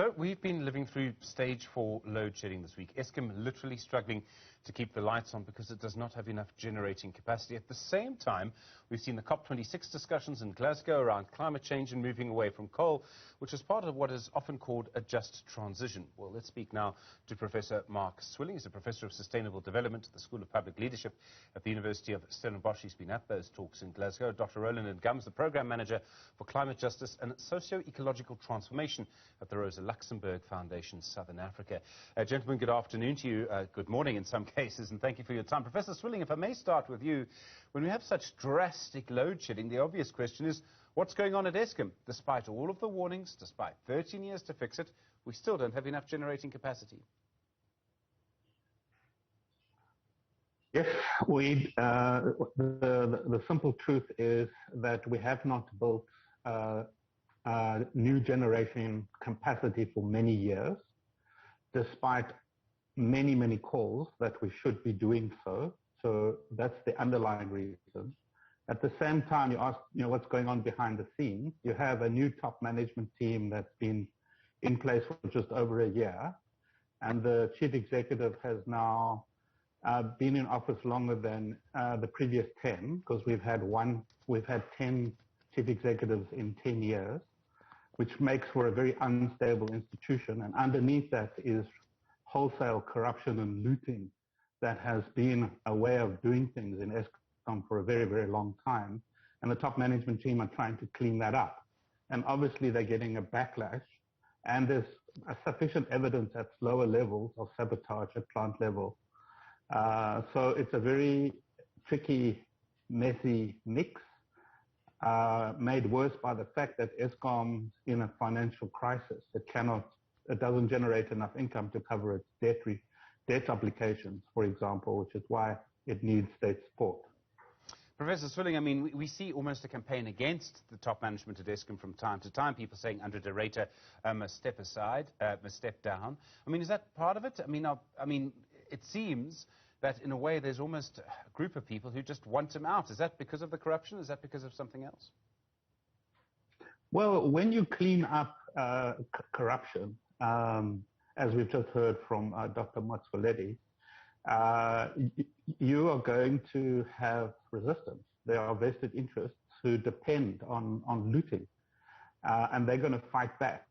So we've been living through stage 4 load shedding this week. Eskom literally struggling to keep the lights on because it does not have enough generating capacity. At the same time, we've seen the COP26 discussions in Glasgow around climate change and moving away from coal, which is part of what is often called a just transition. Well, let's speak now to Professor Mark Swilling. He's a Professor of Sustainable Development at the School of Public Leadership at the University of Stellenbosch. He's been at those talks in Glasgow. Dr. Roland Ngams, the Program Manager for Climate Justice and Socio-Ecological Transformation at the Rosa Luxemburg Foundation, Southern Africa. Gentlemen, good afternoon to you. Good morning in some cases, and thank you for your time. Professor Swilling, if I may start with you, when we have such drastic load shedding, the obvious question is, what's going on at Eskom? Despite all of the warnings, despite 13 years to fix it, we still don't have enough generating capacity. Yes, the simple truth is that we have not built new generation capacity for many years, despite many calls that we should be doing so. So that's the underlying reason. At the same time, you ask, what's going on behind the scenes. You have a new top management team that's been in place for just over a year, and the chief executive has now been in office longer than the previous 10, because we've had 10 chief executives in 10 years, which makes for a very unstable institution. And underneath that is wholesale corruption and looting that has been a way of doing things in Eskom for a very long time. And the top management team are trying to clean that up. And obviously they're getting a backlash. And there's sufficient evidence at lower levels of sabotage at plant level. So it's a very tricky, messy mix, made worse by the fact that Eskom's in a financial crisis. It doesn't generate enough income to cover its debt obligations, for example, which is why it needs state support. Professor Swilling, I mean, we see almost a campaign against the top management at Eskom from time to time, people saying under de Ruyter must step aside, must step down. I mean, is that part of it? I mean, it seems that in a way there's almost a group of people who just want him out. Is that because of the corruption? Is that because of something else? Well, when you clean up corruption, as we've just heard from Dr. Motsoaledi, you are going to have resistance. There are vested interests who depend on looting, and they're going to fight back.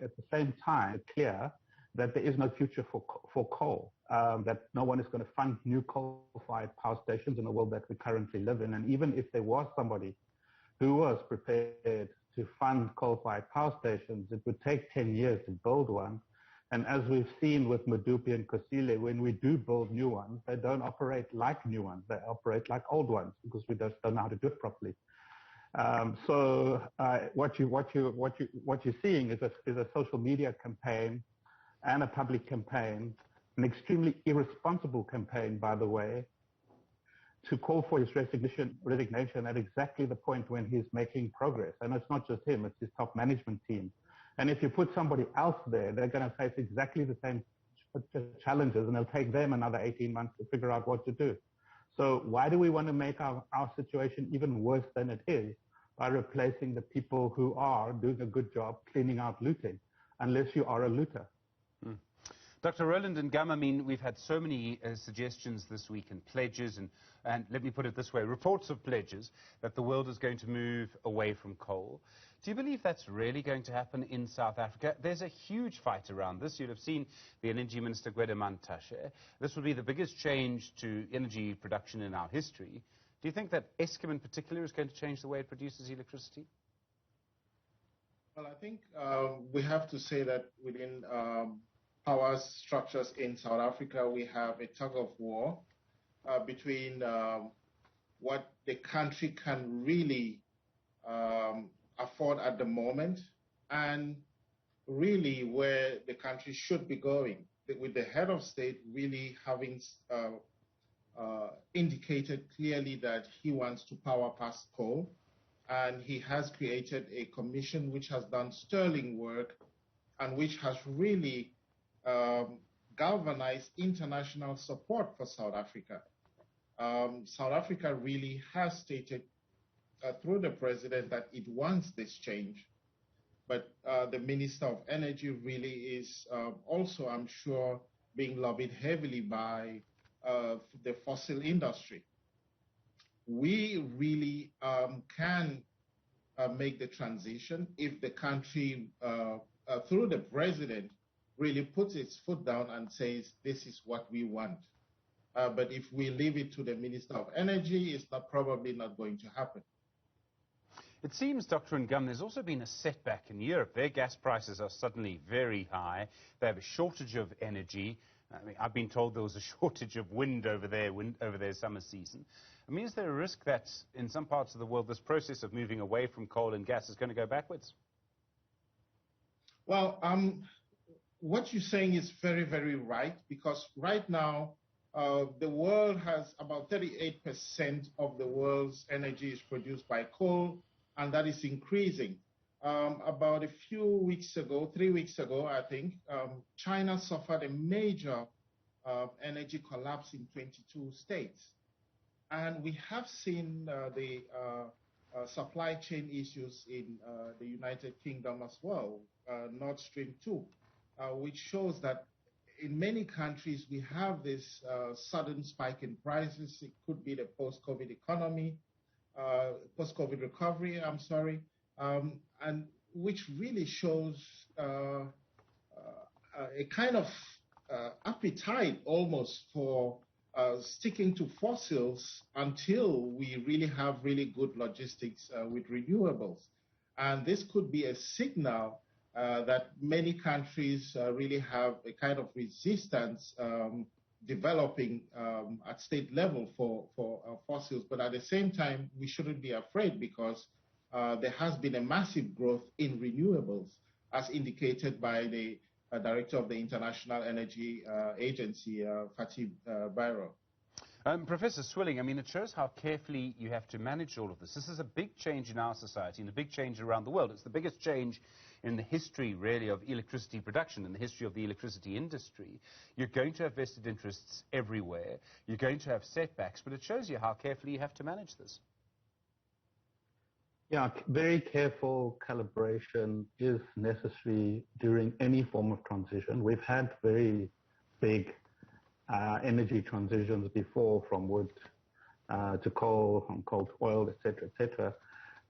At the same time, it's clear that there is no future for coal, that no one is going to fund new coal-fired power stations in the world that we currently live in. And even if there was somebody who was prepared to fund coal-fired power stations, it would take 10 years to build one. And as we've seen with Medupi and Kusile, when we do build new ones, they don't operate like new ones. They operate like old ones because we just don't know how to do it properly. So what you're seeing is a social media campaign and a public campaign, an extremely irresponsible campaign, by the way, to call for his resignation at exactly the point when he's making progress. And it's not just him, it's his top management team. And if you put somebody else there, they're going to face exactly the same challenges, and it'll take them another 18 months to figure out what to do. So why do we want to make our situation even worse than it is by replacing the people who are doing a good job cleaning out looting, unless you are a looter? Dr. Roland Ngams, I mean, we've had so many suggestions this week and pledges, and let me put it this way, reports of pledges that the world is going to move away from coal. Do you believe that's really going to happen in South Africa? There's a huge fight around this. You'll have seen the Energy Minister, Gwede Mantashe. This will be the biggest change to energy production in our history. Do you think that Eskom in particular is going to change the way it produces electricity? Well, I think we have to say that within power structures in South Africa, we have a tug of war between what the country can really afford at the moment and really where the country should be going, with the head of state really having indicated clearly that he wants to power past coal. And he has created a commission which has done sterling work and which has really galvanized international support for South Africa. South Africa really has stated through the president that it wants this change. but the Minister of Energy really is also, I'm sure, being lobbied heavily by the fossil industry. We really can make the transition if the country, through the president, really puts its foot down and says, this is what we want. But if we leave it to the Minister of Energy, it's probably not going to happen. It seems, Dr. Ngam, there's also been a setback in Europe. Their gas prices are suddenly very high. They have a shortage of energy. I mean, I've been told there was a shortage of wind over their summer season. I mean, is there a risk that in some parts of the world this process of moving away from coal and gas is going to go backwards? Well, what you're saying is very, very right, because right now the world has about 38% of the world's energy is produced by coal, and that is increasing. About a few weeks ago, 3 weeks ago, I think, China suffered a major energy collapse in 22 states. And we have seen the supply chain issues in the United Kingdom as well, Nord Stream 2, which shows that in many countries we have this sudden spike in prices. It could be the post-COVID economy, post-COVID recovery, I'm sorry, and which really shows a kind of appetite almost for sticking to fossils until we really have really good logistics with renewables. And this could be a signal that many countries really have a kind of resistance developing at state level for fossils. But at the same time, we shouldn't be afraid, because there has been a massive growth in renewables, as indicated by the Director of the International Energy Agency, Fatih Birol. Professor Swilling, I mean, it shows how carefully you have to manage all of this. This is a big change in our society and a big change around the world. It's the biggest change in the history, really, of electricity production, in the history of the electricity industry. You're going to have vested interests everywhere. You're going to have setbacks, but it shows you how carefully you have to manage this. Yeah, very careful calibration is necessary during any form of transition. We've had very big energy transitions before, from wood to coal, from coal to oil, et cetera,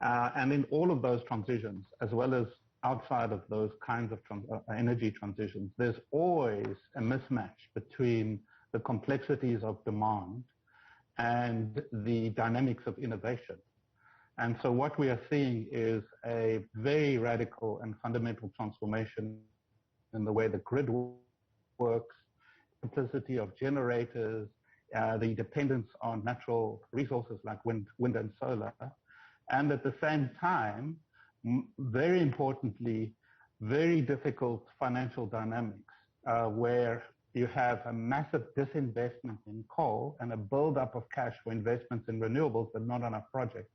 and in all of those transitions, as well as outside of those kinds of energy transitions, there's always a mismatch between the complexities of demand and the dynamics of innovation. And so what we are seeing is a very radical and fundamental transformation in the way the grid works, simplicity of generators, the dependence on natural resources like wind and solar, and at the same time, very importantly, very difficult financial dynamics where you have a massive disinvestment in coal and a buildup of cash for investments in renewables, but not enough projects.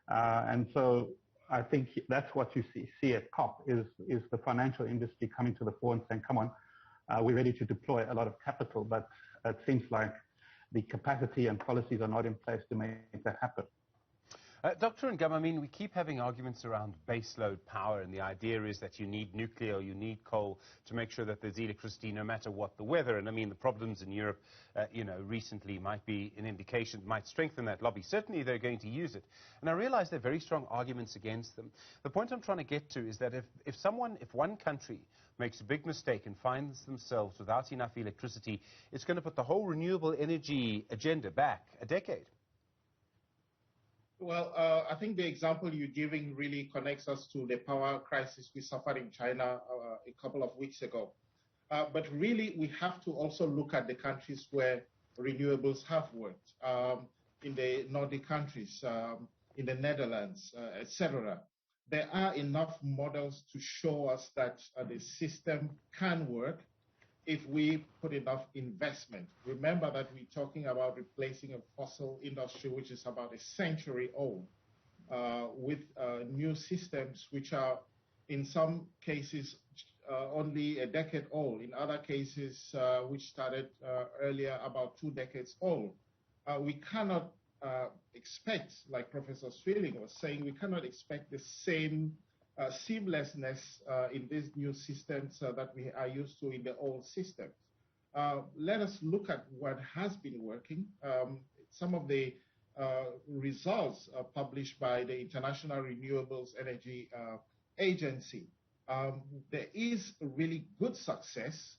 And so I think that's what you see at COP is the financial industry coming to the fore and saying, come on, we're ready to deploy a lot of capital, but it seems like the capacity and policies are not in place to make that happen. Dr. Ngam, I mean, we keep having arguments around baseload power, and the idea is that you need nuclear, you need coal to make sure that there's electricity no matter what the weather. And I mean, the problems in Europe, recently might be an indication, might strengthen that lobby. Certainly they're going to use it. And I realize there are very strong arguments against them. The point I'm trying to get to is that if one country makes a big mistake and finds themselves without enough electricity, it's going to put the whole renewable energy agenda back a decade. Well, I think the example you're giving really connects us to the power crisis we suffered in China a couple of weeks ago. But really, we have to also look at the countries where renewables have worked, in the Nordic countries, in the Netherlands, etc. There are enough models to show us that the system can work if we put enough investment. Remember that we're talking about replacing a fossil industry which is about a century old with new systems which are in some cases only a decade old, in other cases which started earlier, about 2 decades old. We cannot expect, like Professor Swilling was saying, we cannot expect the same seamlessness in these new systems that we are used to in the old systems. Let us look at what has been working. Some of the results published by the International Renewables Energy Agency. There is really good success,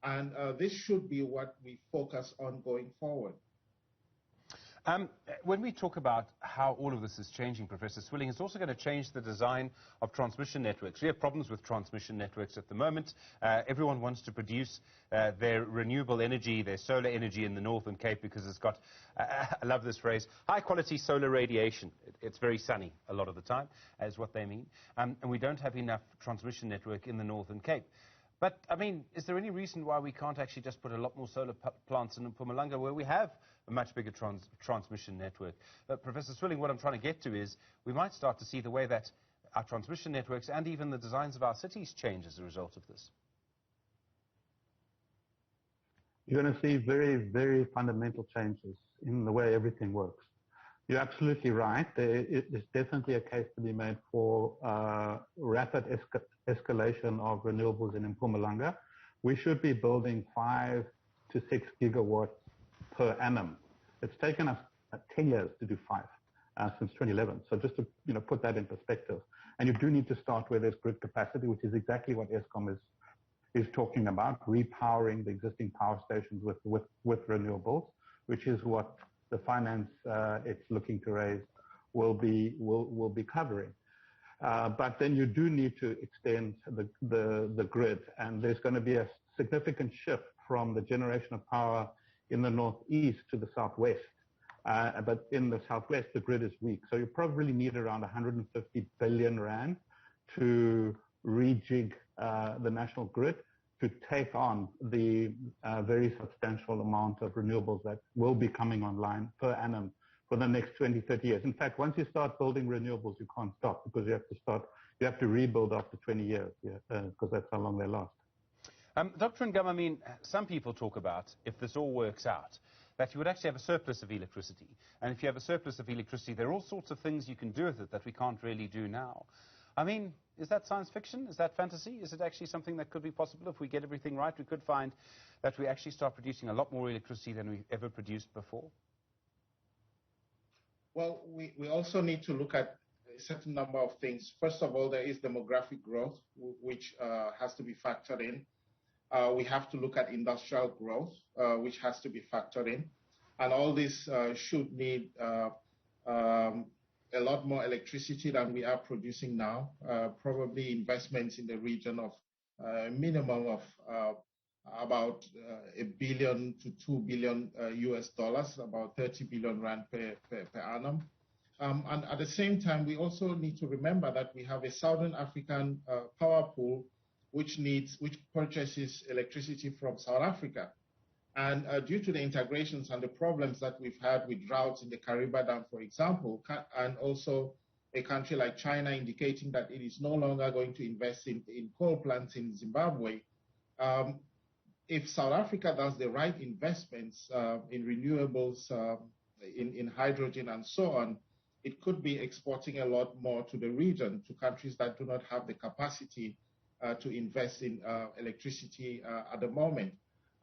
and this should be what we focus on going forward. When we talk about how all of this is changing, Professor Swilling, it's also going to change the design of transmission networks. We have problems with transmission networks at the moment. Everyone wants to produce their renewable energy, their solar energy in the Northern Cape because it's got, I love this phrase, high-quality solar radiation. It's very sunny a lot of the time, is what they mean. And we don't have enough transmission network in the Northern Cape. But, I mean, is there any reason why we can't actually just put a lot more solar plants in Mpumalanga where we have a much bigger transmission network? Professor Swilling, what I'm trying to get to is we might start to see the way that our transmission networks and even the designs of our cities change as a result of this. You're going to see very, very fundamental changes in the way everything works. You're absolutely right. There's definitely a case to be made for rapid escalation of renewables in Mpumalanga. We should be building 5 to 6 gigawatts per annum. It's taken us 10 years to do 5 since 2011. So just to put that in perspective. And you do need to start where there's grid capacity, which is exactly what Eskom is talking about, repowering the existing power stations with renewables, which is what the finance it's looking to raise will be covering. But then you do need to extend the grid, and there's going to be a significant shift from the generation of power in the northeast to the southwest. But in the southwest, the grid is weak. So you probably need around 150 billion rand to rejig the national grid to take on the very substantial amount of renewables that will be coming online per annum for the next 20, 30 years. In fact, once you start building renewables, you can't stop because you have to rebuild after 20 years, because that's how long they last. Dr. Ngam, I mean, some people talk about, if this all works out, that you would actually have a surplus of electricity. And if you have a surplus of electricity, there are all sorts of things you can do with it that we can't really do now. I mean, is that science fiction? Is that fantasy? Is it actually something that could be possible? If we get everything right, we could find that we actually start producing a lot more electricity than we've ever produced before? Well, we also need to look at a certain number of things. First of all, there is demographic growth, which has to be factored in. We have to look at industrial growth, which has to be factored in. And all this should need a lot more electricity than we are producing now, probably investments in the region of a minimum of about $1 billion to $2 billion US dollars, about 30 billion rand per annum. And at the same time, we also need to remember that we have a Southern African power pool which purchases electricity from South Africa. And due to the integrations and the problems that we've had with droughts in the Kariba Dam, for example, and also a country like China indicating that it is no longer going to invest in coal plants in Zimbabwe, if South Africa does the right investments in renewables, in hydrogen and so on, it could be exporting a lot more to the region, to countries that do not have the capacity to invest in electricity at the moment.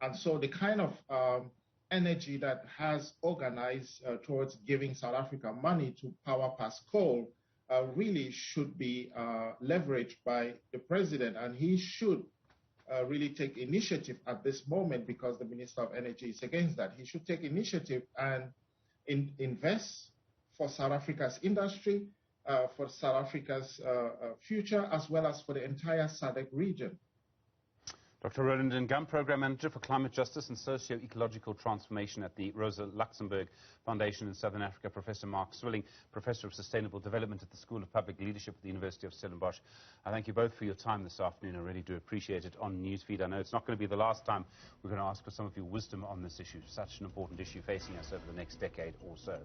And so the kind of energy that has organized towards giving South Africa money to power past coal really should be leveraged by the president, and he should really take initiative at this moment, because the Minister of Energy is against that. He should take initiative and invest for South Africa's industry, for South Africa's future, as well as for the entire SADC region. Dr. Roland Ngam, Program Manager for Climate Justice and Socio-Ecological Transformation at the Rosa Luxemburg Foundation in Southern Africa. Professor Mark Swilling, Professor of Sustainable Development at the School of Public Leadership at the University of Stellenbosch. I thank you both for your time this afternoon. I really do appreciate it on Newsfeed. I know it's not going to be the last time we're going to ask for some of your wisdom on this issue, such an important issue facing us over the next decade or so.